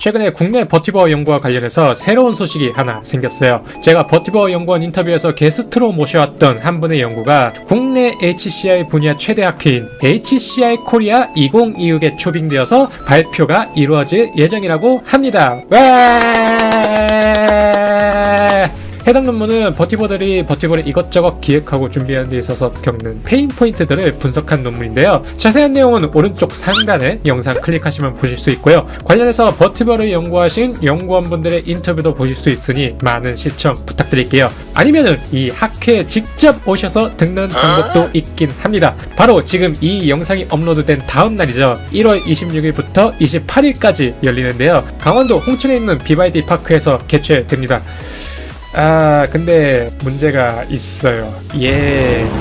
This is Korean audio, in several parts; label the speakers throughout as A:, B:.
A: 최근에 국내 버티버 연구와 관련해서 새로운 소식이 하나 생겼어요. 제가 버티버 연구원 인터뷰에서 게스트로 모셔왔던 한 분의 연구가 국내 HCI 분야 최대 학회인 HCI 코리아 2026에 초빙되어서 발표가 이루어질 예정이라고 합니다. 해당 논문은 버티버들이 버티버를 이것저것 기획하고 준비하는 데 있어서 겪는 페인 포인트들을 분석한 논문인데요. 자세한 내용은 오른쪽 상단에 영상 클릭하시면 보실 수 있고요. 관련해서 버티버를 연구하신 연구원분들의 인터뷰도 보실 수 있으니 많은 시청 부탁드릴게요. 아니면은 이 학회에 직접 오셔서 듣는 방법도 있긴 합니다. 바로 지금 이 영상이 업로드된 다음 날이죠. 1월 26일부터 28일까지 열리는데요. 강원도 홍천에 있는 비바이디 파크에서 개최됩니다. 근데 문제가 있어요.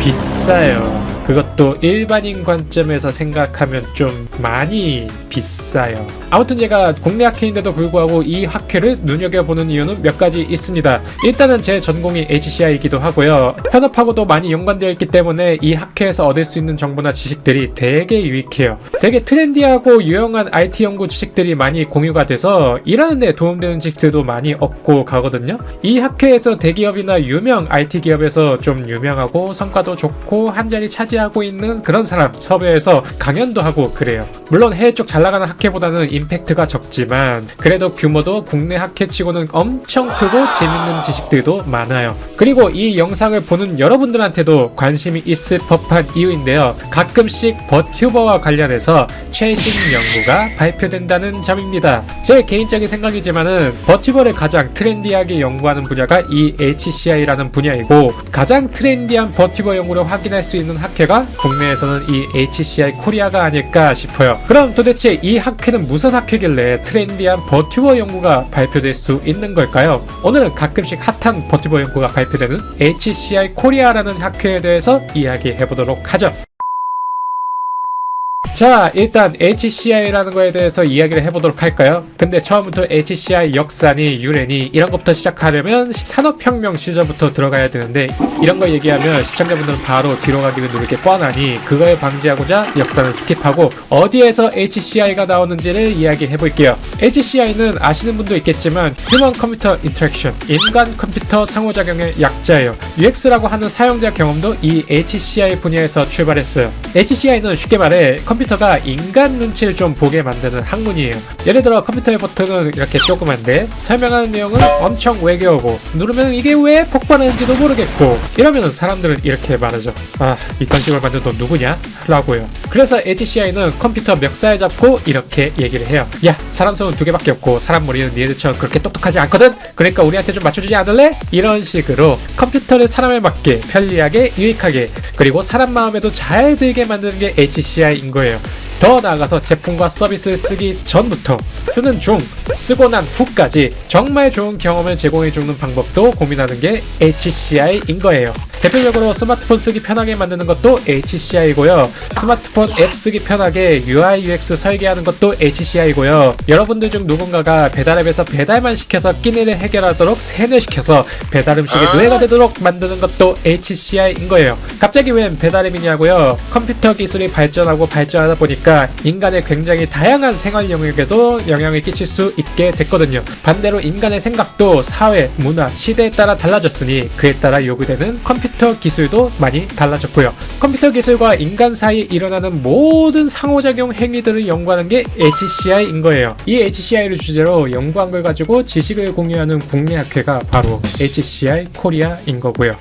A: 비싸요. 그것도 일반인 관점에서 생각하면 좀 많이 비싸요. 아무튼 제가 국내 학회인데도 불구하고 이 학회를 눈여겨보는 이유는 몇 가지 있습니다. 일단은 제 전공이 HCI이기도 하고요. 현업하고도 많이 연관되어 있기 때문에 이 학회에서 얻을 수 있는 정보나 지식들이 되게 유익해요. 되게 트렌디하고 유용한 IT 연구 지식들이 많이 공유가 돼서 일하는 데 도움되는 지식들도 많이 얻고 가거든요. 이 학회에서 대기업이나 유명 IT 기업에서 좀 유명하고 성과도 좋고 한 자리 차지하고 있는 그런 사람 섭외해서 강연도 하고 그래요. 물론 해외 쪽 잘 나가는 학회보다는 임팩트가 적지만 그래도 규모도 국내 학회치고는 엄청 크고 재밌는 지식들도 많아요. 그리고 이 영상을 보는 여러분들한테도 관심이 있을 법한 이유인데요. 가끔씩 버튜버와 관련해서 최신 연구가 발표된다는 점입니다. 제 개인적인 생각이지만은 버튜버를 가장 트렌디하게 연구하는 분야가 이 HCI라는 분야이고 가장 트렌디한 버튜버 연구를 확인할 수 있는 학회가 국내에서는 이 HCI 코리아가 아닐까 싶어요. 그럼 도대체 이 학회는 무슨 학회길래 트렌디한 버튜버 연구가 발표될 수 있는 걸까요? 오늘은 가끔씩 핫한 버튜버 연구가 발표되는 HCI 코리아라는 학회에 대해서 이야기해보도록 하죠. 자, 일단 HCI라는 거에 대해서 이야기를 해보도록 할까요? 근데 처음부터 HCI 역사니 유래니 이런 것부터 시작하려면 산업혁명 시절부터 들어가야 되는데 이런 거 얘기하면 시청자분들은 바로 뒤로 가기를 누르게 뻔하니 그걸 방지하고자 역사는 스킵하고 어디에서 HCI가 나오는지를 이야기해볼게요. HCI는 아시는 분도 있겠지만 휴먼 컴퓨터 인터랙션, 인간 컴퓨터 상호작용의 약자예요. UX라고 하는 사용자 경험도 이 HCI 분야에서 출발했어요. HCI는 쉽게 말해 컴퓨터가 인간 눈치를 좀 보게 만드는 학문이에요. 예를 들어 컴퓨터의 버튼은 이렇게 조그만데 설명하는 내용은 엄청 외겨우고 누르면 이게 왜 폭발하는지도 모르겠고 이러면 사람들은 이렇게 말하죠. 이 건식을 만든 너 누구냐? 라고요. 그래서 HCI는 컴퓨터 멱살 잡고 이렇게 얘기를 해요. 야, 사람 손은 2개밖에 없고 사람 머리는 니네들처럼 그렇게 똑똑하지 않거든? 그러니까 우리한테 좀 맞춰주지 않을래? 이런 식으로 컴퓨터를 사람에 맞게 편리하게 유익하게 그리고 사람 마음에도 잘 들게 만드는 게 HCI인 거예요. 더 나아가서 제품과 서비스를 쓰기 전부터 쓰는 중, 쓰고 난 후까지 정말 좋은 경험을 제공해주는 방법도 고민하는 게 HCI인 거예요. 대표적으로 스마트폰 쓰기 편하게 만드는 것도 HCI고요. 스마트폰 앱 쓰기 편하게 UI, UX 설계하는 것도 HCI고요. 여러분들 중 누군가가 배달앱에서 배달만 시켜서 끼니를 해결하도록 세뇌시켜서 배달음식이 노예가 되도록 만드는 것도 HCI인 거예요. 갑자기 웬 배달앱이냐고요? 컴퓨터 기술이 발전하고 발전하다 보니까 인간의 굉장히 다양한 생활 영역에도 영향을 끼칠 수 있게 됐거든요. 반대로 인간의 생각도 사회, 문화, 시대에 따라 달라졌으니 그에 따라 요구되는 컴퓨터 기술도 많이 달라졌고요. 컴퓨터 기술과 인간 사이에 일어나는 모든 상호작용 행위들을 연구하는 게 HCI인 거예요. 이 HCI를 주제로 연구한 걸 가지고 지식을 공유하는 국내 학회가 바로 HCI 코리아인 거고요.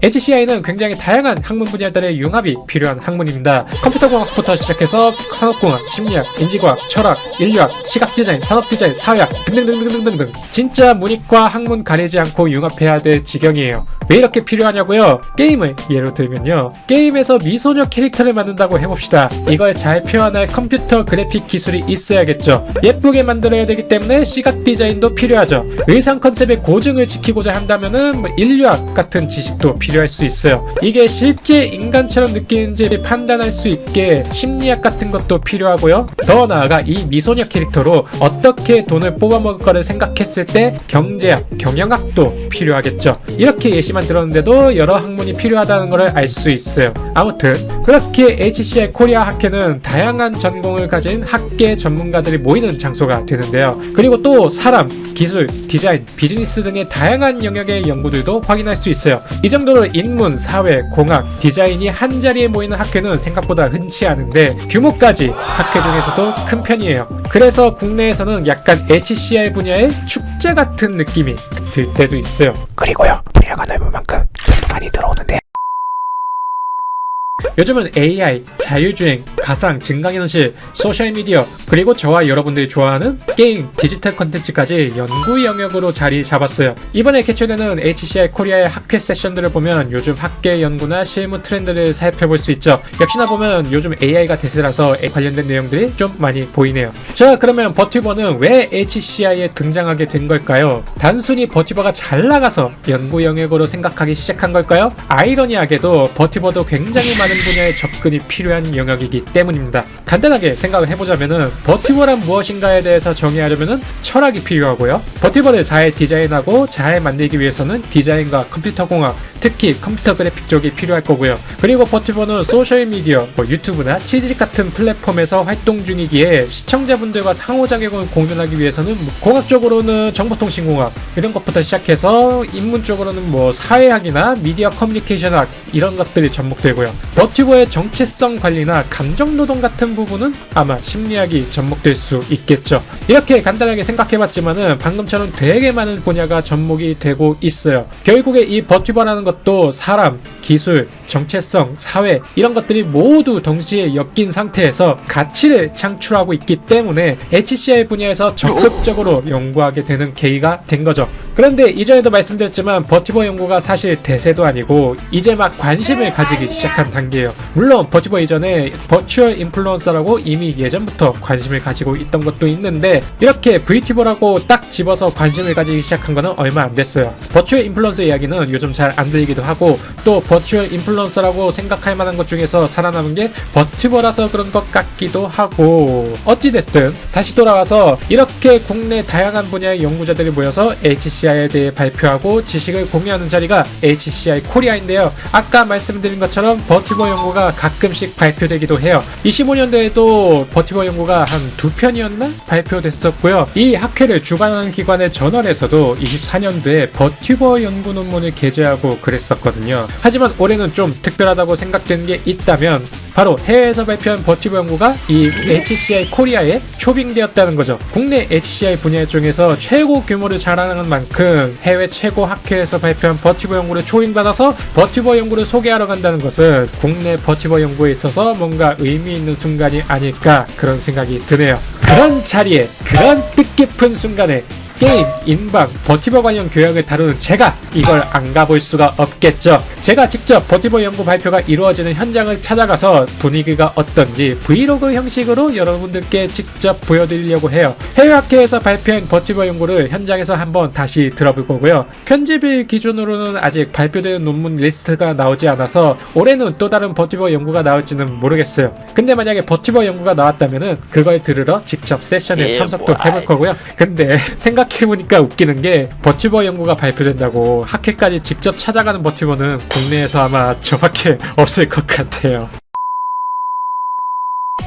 A: HCI는 굉장히 다양한 학문 분야들의 융합이 필요한 학문입니다. 컴퓨터공학부터 시작해서 산업공학, 심리학, 인지과학, 철학, 인류학, 시각디자인, 산업디자인, 사회학 등등등등등등 진짜 문이과 학문 가리지 않고 융합해야 될 지경이에요. 왜 이렇게 필요하냐고요? 게임을 예로 들면요. 게임에서 미소녀 캐릭터를 만든다고 해봅시다. 이걸 잘 표현할 컴퓨터 그래픽 기술이 있어야겠죠. 예쁘게 만들어야 되기 때문에 시각 디자인도 필요하죠. 의상 컨셉의 고증을 지키고자 한다면은 인류학 같은 지식도 필요하죠. 필요할 수 있어요. 이게 실제 인간처럼 느끼는지를 판단할 수 있게 심리학 같은 것도 필요하고요. 더 나아가 이 미소녀 캐릭터로 어떻게 돈을 뽑아먹을 거를 생각했을 때 경제학, 경영학도 필요하겠죠. 이렇게 예시만 들었는데도 여러 학문이 필요하다는 것을 알 수 있어요. 아무튼 그렇게 HCI 코리아 학회는 다양한 전공을 가진 학계 전문가들이 모이는 장소가 되는데요. 그리고 또 사람, 기술, 디자인, 비즈니스 등의 다양한 영역의 연구들도 확인할 수 있어요. 이 정도로 인문, 사회, 공학, 디자인이 한자리에 모이는 학회는 생각보다 흔치 않은데 규모까지 학회 중에서도 큰 편이에요. 그래서 국내에서는 약간 HCI 분야의 축제 같은 느낌이 들 때도 있어요. 그리고요, 분야가 넓은 만큼 돈도 많이 들어오는데 요즘은 AI, 자율주행, 가상, 증강현실, 소셜미디어, 그리고 저와 여러분들이 좋아하는 게임, 디지털 콘텐츠까지 연구 영역으로 자리 잡았어요. 이번에 개최되는 HCI 코리아의 학회 세션들을 보면 요즘 학계 연구나 실무 트렌드를 살펴볼 수 있죠. 역시나 보면 요즘 AI가 대세라서 관련된 내용들이 좀 많이 보이네요. 자, 그러면 버튜버는 왜 HCI에 등장하게 된 걸까요? 단순히 버튜버가 잘 나가서 연구 영역으로 생각하기 시작한 걸까요? 아이러니하게도 버튜버도 굉장히 많은 분야에 접근이 필요한 영역이기 때문입니다. 간단하게 생각을 해보자면은 버튜버란 무엇인가에 대해서 정의하려면은 철학이 필요하고요. 버튜버를 잘 디자인하고 잘 만들기 위해서는 디자인과 컴퓨터 공학, 특히 컴퓨터 그래픽 쪽이 필요할 거고요. 그리고 버튜버는 소셜미디어, 유튜브나 치즈릭 같은 플랫폼에서 활동 중이기에 시청자분들과 상호작용을 공존하기 위해서는 공학적으로는 정보통신공학 이런 것부터 시작해서 인문적으로는 사회학이나 미디어 커뮤니케이션학 이런 것들이 접목되고요. 버튜버의 정체성 관리나 감정노동 같은 부분은 아마 심리학이 접목될 수 있겠죠. 이렇게 간단하게 생각해봤지만은 방금처럼 되게 많은 분야가 접목이 되고 있어요. 결국에 이 버튜버라는 것도 사람, 기술, 정체성, 사회 이런 것들이 모두 동시에 엮인 상태에서 가치를 창출하고 있기 때문에 HCI 분야에서 적극적으로 연구하게 되는 계기가 된 거죠. 그런데 이전에도 말씀드렸지만 버튜버 연구가 사실 대세도 아니고 이제 막 관심을 가지기 시작한 단계예요. 물론 버튜버 이전에 버추얼 인플루언서라고 이미 예전부터 관심을 가지고 있던 것도 있는데 이렇게 VTuber라고 딱 집어서 관심을 가지기 시작한 거는 얼마 안 됐어요. 버추얼 인플루언서 이야기는 요즘 잘 안 들리기도 하고 또 버추얼 인플루언서라고 생각할 만한 것 중에서 살아남은 게 버튜버라서 그런 것 같기도 하고 어찌됐든 다시 돌아와서 이렇게 국내 다양한 분야의 연구자들이 모여서 HCI에 대해 발표하고 지식을 공유하는 자리가 HCI 코리아인데요. 아까 말씀드린 것처럼 버튜버 연구가 가끔씩 발표되기도 해요. 25년도에도 버튜버 연구가 한 2편이었나? 발표됐었고요. 이 학회를 주관하는 기관의 저널에서도 24년도에 버튜버 연구 논문을 게재하고 그랬었거든요. 하지만 올해는 좀 특별하다고 생각되는 게 있다면 바로 해외에서 발표한 버튜버 연구가 이 HCI 코리아에 초빙되었다는 거죠. 국내 HCI 분야 중에서 최고 규모를 자랑하는 만큼 해외 최고 학회에서 발표한 버튜버 연구를 초빙받아서 버튜버 연구를 소개하러 간다는 것은 국내 버튜버 연구에 있어서 뭔가 의미 있는 순간이 아닐까 그런 생각이 드네요. 그런 자리에 그런 뜻깊은 순간에 게임, 인방, 버튜버 관련 교양을 다루는 제가 이걸 안 가볼 수가 없겠죠. 제가 직접 버튜버 연구 발표가 이루어지는 현장을 찾아가서 분위기가 어떤지 브이로그 형식으로 여러분들께 직접 보여드리려고 해요. 해외학회에서 발표한 버튜버 연구를 현장에서 한번 다시 들어볼 거고요. 편집일 기준으로는 아직 발표되는 논문 리스트가 나오지 않아서 올해는 또 다른 버튜버 연구가 나올지는 모르겠어요. 근데 만약에 버튜버 연구가 나왔다면은 그걸 들으러 직접 세션에 참석도 해볼 거고요. 근데 생각해보니까 웃기는 게 버튜버 연구가 발표된다고 학회까지 직접 찾아가는 버튜버는 국내에서 아마 저밖에 없을 것 같아요.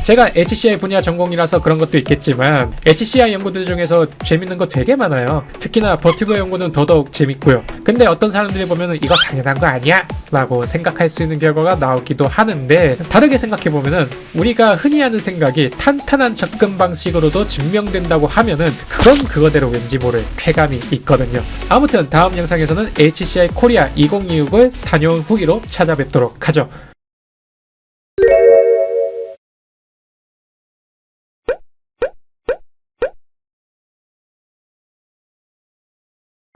A: 제가 HCI 분야 전공이라서 그런 것도 있겠지만 HCI 연구들 중에서 재밌는 거 되게 많아요. 특히나 버튜버 연구는 더더욱 재밌고요. 근데 어떤 사람들이 보면은 이거 당연한 거 아니야? 라고 생각할 수 있는 결과가 나오기도 하는데 다르게 생각해보면은 우리가 흔히 하는 생각이 탄탄한 접근 방식으로도 증명된다고 하면은 그건 그거대로 왠지 모를 쾌감이 있거든요. 아무튼 다음 영상에서는 HCI 코리아 2026을 다녀온 후기로 찾아뵙도록 하죠.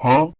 B: Huh?